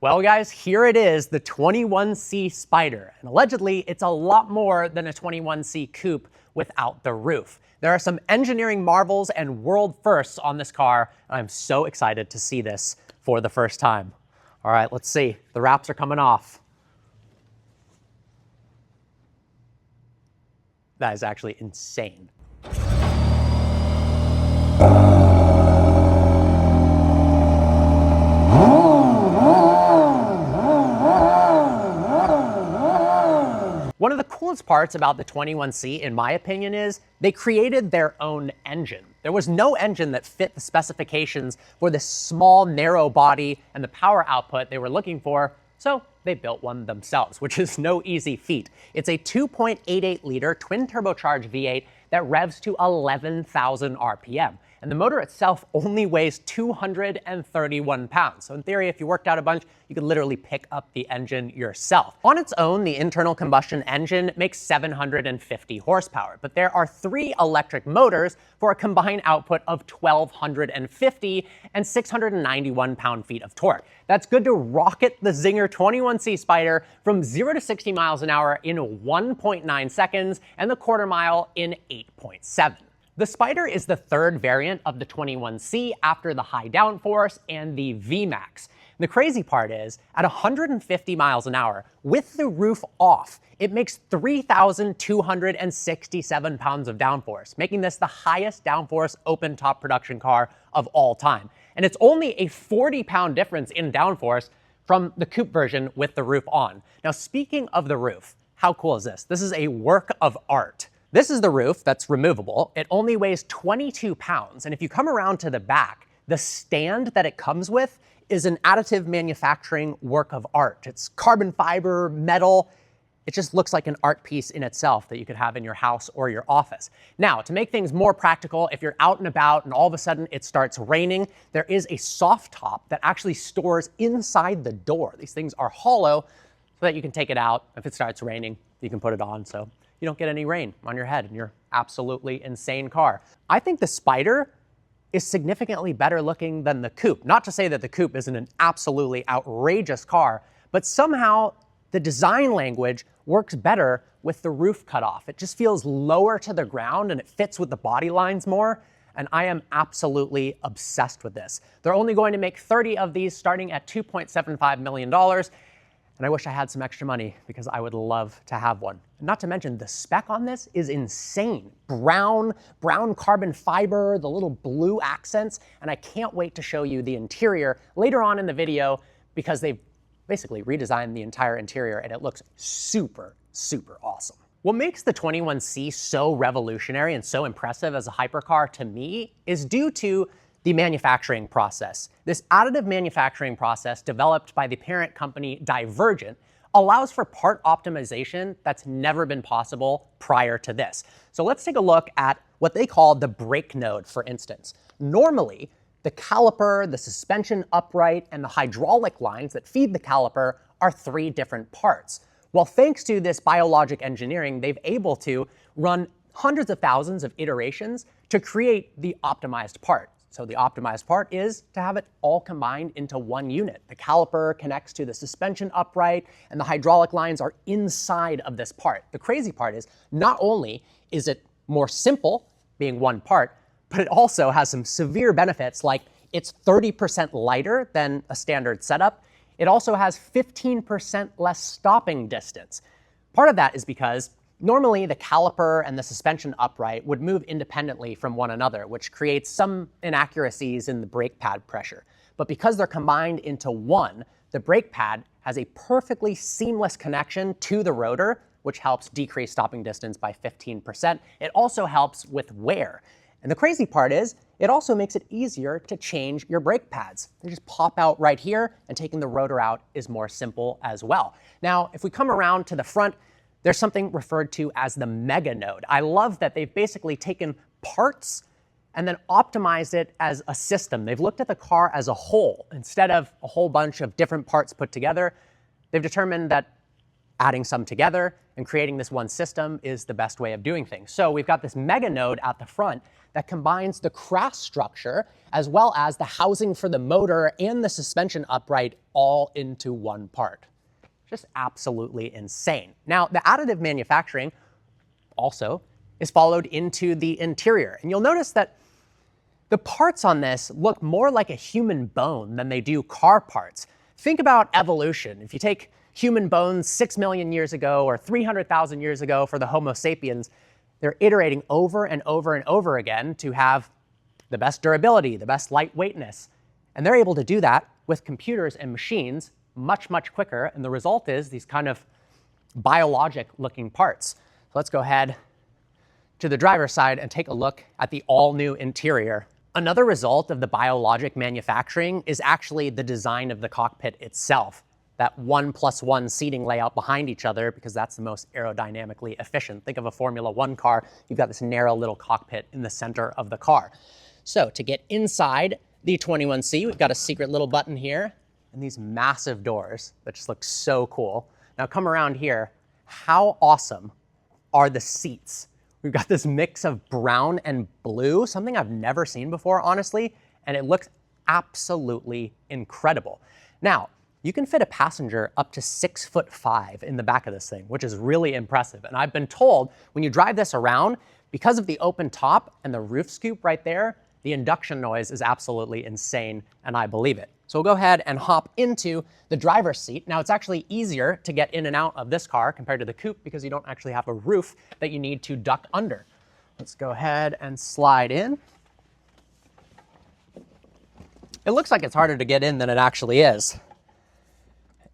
Well guys, here it is, the 21C Spider. And allegedly, it's a lot more than a 21C coupe without the roof. There are some engineering marvels and world firsts on this car, and I'm so excited to see this for the first time. All right, let's see. The wraps are coming off. That is actually insane. One of the coolest parts about the 21C, in my opinion, is they created their own engine. There was no engine that fit the specifications for this small, narrow body and the power output they were looking for, so they built one themselves, which is no easy feat. It's a 2.88-liter twin-turbocharged V8 that revs to 11,000 RPM. And the motor itself only weighs 231 pounds. So in theory, if you worked out a bunch, you could literally pick up the engine yourself. On its own, the internal combustion engine makes 750 horsepower, but there are 3 electric motors for a combined output of 1,250 and 691 pound-feet of torque. That's good to rocket the Zinger 21C Spider from 0 to 60 miles an hour in 1.9 seconds and the quarter mile in 8.7. The Spider is the third variant of the 21C after the high downforce and the VMAX. The crazy part is, at 150 miles an hour, with the roof off, it makes 3,267 pounds of downforce, making this the highest downforce open-top production car of all time. And it's only a 40-pound difference in downforce from the coupe version with the roof on. Now, speaking of the roof, how cool is this? This is a work of art. This is the roof that's removable. It only weighs 22 pounds. And if you come around to the back, the stand that it comes with is an additive manufacturing work of art. It's carbon fiber, metal. It just looks like an art piece in itself that you could have in your house or your office. Now, to make things more practical, if you're out and about and all of a sudden it starts raining, there is a soft top that actually stores inside the door. These things are hollow so that you can take it out. If it starts raining, you can put it on so you don't get any rain on your head in your absolutely insane car. I think the Spider is significantly better looking than the coupe. Not to say that the coupe isn't an absolutely outrageous car, but somehow the design language works better with the roof cut off. It just feels lower to the ground and it fits with the body lines more. And I am absolutely obsessed with this. They're only going to make 30 of these starting at $2.75 million. And I wish I had some extra money because I would love to have one. Not to mention, the spec on this is insane. Brown carbon fiber, the little blue accents, and I can't wait to show you the interior later on in the video because they've basically redesigned the entire interior and it looks super, super awesome. What makes the 21C so revolutionary and so impressive as a hypercar to me is due to the manufacturing process. This additive manufacturing process developed by the parent company Divergent allows for part optimization that's never been possible prior to this. So let's take a look at what they call the brake node, for instance. Normally, the caliper, the suspension upright, and the hydraulic lines that feed the caliper are 3 different parts. Well, thanks to this biologic engineering, they've able to run hundreds of thousands of iterations to create the optimized part. So the optimized part is to have it all combined into one unit. The caliper connects to the suspension upright, and the hydraulic lines are inside of this part. The crazy part is, not only is it more simple, being one part, but it also has some severe benefits, like it's 30% lighter than a standard setup. It also has 15% less stopping distance. Part of that is because normally, the caliper and the suspension upright would move independently from one another, which creates some inaccuracies in the brake pad pressure. But because they're combined into one, the brake pad has a perfectly seamless connection to the rotor, which helps decrease stopping distance by 15%. It also helps with wear. And the crazy part is, it also makes it easier to change your brake pads. They just pop out right here, and taking the rotor out is more simple as well. Now, if we come around to the front, there's something referred to as the mega node. I love that they've basically taken parts and then optimized it as a system. They've looked at the car as a whole. Instead of a whole bunch of different parts put together, they've determined that adding some together and creating this one system is the best way of doing things. So we've got this mega node at the front that combines the crash structure as well as the housing for the motor and the suspension upright all into one part. Just absolutely insane. Now, the additive manufacturing also is followed into the interior. And you'll notice that the parts on this look more like a human bone than they do car parts. Think about evolution. If you take human bones 6 million years ago or 300,000 years ago for the Homo sapiens, they're iterating over and over and over again to have the best durability, the best lightweightness. And they're able to do that with computers and machines much, much quicker. And the result is these kind of biologic looking parts. So let's go ahead to the driver's side and take a look at the all new interior. Another result of the biologic manufacturing is actually the design of the cockpit itself. That 1+1 seating layout behind each other, because that's the most aerodynamically efficient. Think of a Formula One car. You've got this narrow little cockpit in the center of the car. So to get inside the 21C, we've got a secret little button here and these massive doors that just look so cool. Now come around here. How awesome are the seats? We've got this mix of brown and blue, something I've never seen before, honestly, and it looks absolutely incredible. Now, you can fit a passenger up to 6'5" in the back of this thing, which is really impressive. And I've been told when you drive this around, because of the open top and the roof scoop right there, the induction noise is absolutely insane, and I believe it. So we'll go ahead and hop into the driver's seat. Now, it's actually easier to get in and out of this car compared to the coupe because you don't actually have a roof that you need to duck under. Let's go ahead and slide in. It looks like it's harder to get in than it actually is.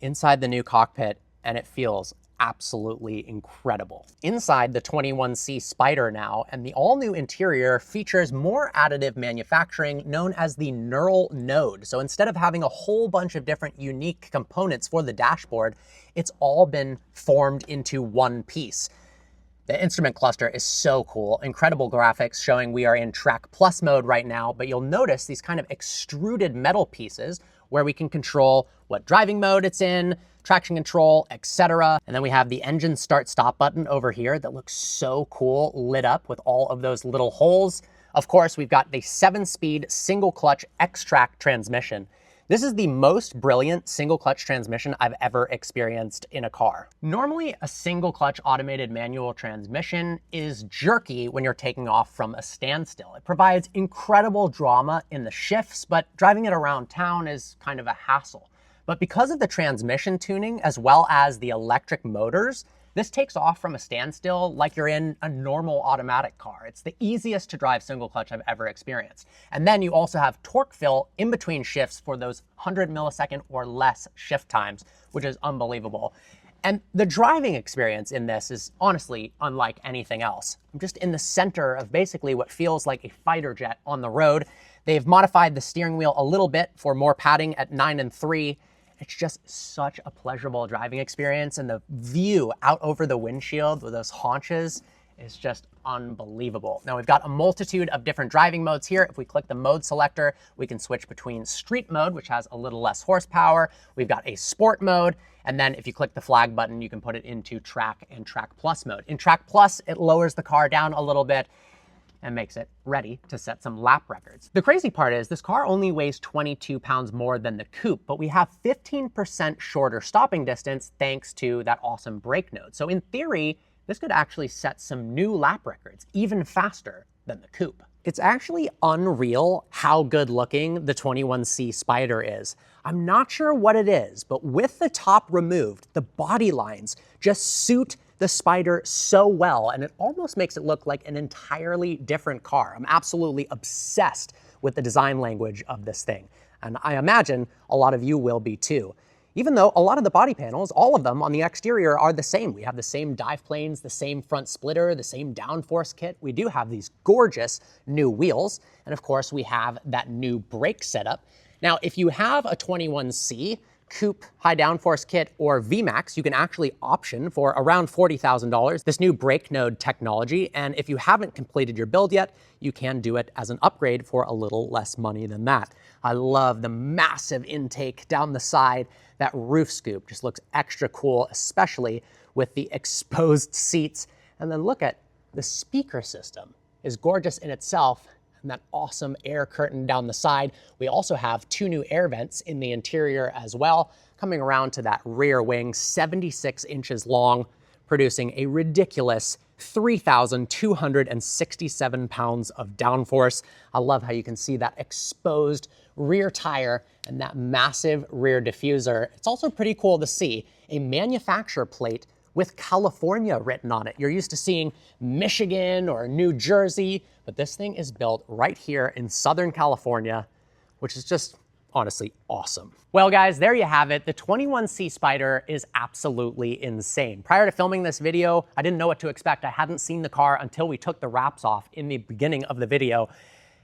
Inside the new cockpit, and it feels absolutely incredible. Inside the 21C Spider now, and the all-new interior features more additive manufacturing known as the neural node. So instead of having a whole bunch of different unique components for the dashboard, it's all been formed into one piece. The instrument cluster is so cool. Incredible graphics showing we are in Track Plus mode right now, but you'll notice these kind of extruded metal pieces where we can control what driving mode it's in, traction control, etc. And then we have the engine start-stop button over here that looks so cool, lit up with all of those little holes. Of course, we've got the 7-speed single-clutch X-Track transmission. This is the most brilliant single-clutch transmission I've ever experienced in a car. Normally, a single-clutch automated manual transmission is jerky when you're taking off from a standstill. It provides incredible drama in the shifts, but driving it around town is kind of a hassle. But because of the transmission tuning, as well as the electric motors, this takes off from a standstill like you're in a normal automatic car. It's the easiest to drive single clutch I've ever experienced. And then you also have torque fill in between shifts for those 100 millisecond or less shift times, which is unbelievable. And the driving experience in this is honestly unlike anything else. I'm just in the center of basically what feels like a fighter jet on the road. They've modified the steering wheel a little bit for more padding at 9 and 3. It's just such a pleasurable driving experience, and the view out over the windshield with those haunches is just unbelievable. Now we've got a multitude of different driving modes here. If we click the mode selector, we can switch between street mode, which has a little less horsepower. We've got a sport mode, and then if you click the flag button, you can put it into track and track plus mode. In track plus, it lowers the car down a little bit and makes it ready to set some lap records. The crazy part is this car only weighs 22 pounds more than the coupe, but we have 15% shorter stopping distance thanks to that awesome brake node. So in theory, this could actually set some new lap records, even faster than the coupe. It's actually unreal how good looking the 21C Spider is. I'm not sure what it is, but with the top removed, the body lines just suit the Spider so well, and it almost makes it look like an entirely different car. I'm absolutely obsessed with the design language of this thing, and I imagine a lot of you will be too. Even though a lot of the body panels, all of them on the exterior are the same. We have the same dive planes, the same front splitter, the same downforce kit. We do have these gorgeous new wheels, and of course we have that new brake setup. Now, if you have a 21C, coupe, high downforce kit, or VMAX, you can actually option for around $40,000 this new brake node technology. And if you haven't completed your build yet, you can do it as an upgrade for a little less money than that. I love the massive intake down the side. That roof scoop just looks extra cool, especially with the exposed seats. And then look at the speaker system. is gorgeous in itself, and that awesome air curtain down the side. We also have 2 new air vents in the interior as well, coming around to that rear wing, 76 inches long, producing a ridiculous 3,267 pounds of downforce. I love how you can see that exposed rear tire and that massive rear diffuser. It's also pretty cool to see a manufacturer plate with California written on it. You're used to seeing Michigan or New Jersey, but this thing is built right here in Southern California, which is just honestly awesome. Well guys, there you have it. The 21C Spyder is absolutely insane. Prior to filming this video, I didn't know what to expect. I hadn't seen the car until we took the wraps off in the beginning of the video,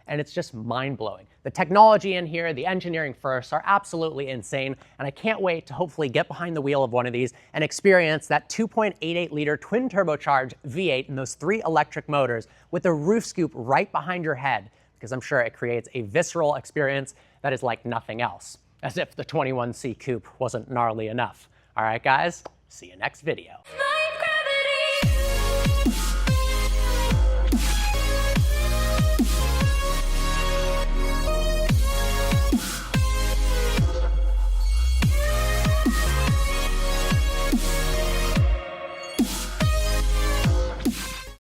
and it's just mind-blowing. The technology in here, the engineering firsts are absolutely insane, and I can't wait to hopefully get behind the wheel of one of these and experience that 2.88-liter twin-turbocharged V8 and those 3 electric motors with a roof scoop right behind your head, because I'm sure it creates a visceral experience that is like nothing else, as if the 21C Coupe wasn't gnarly enough. All right, guys, see you next video.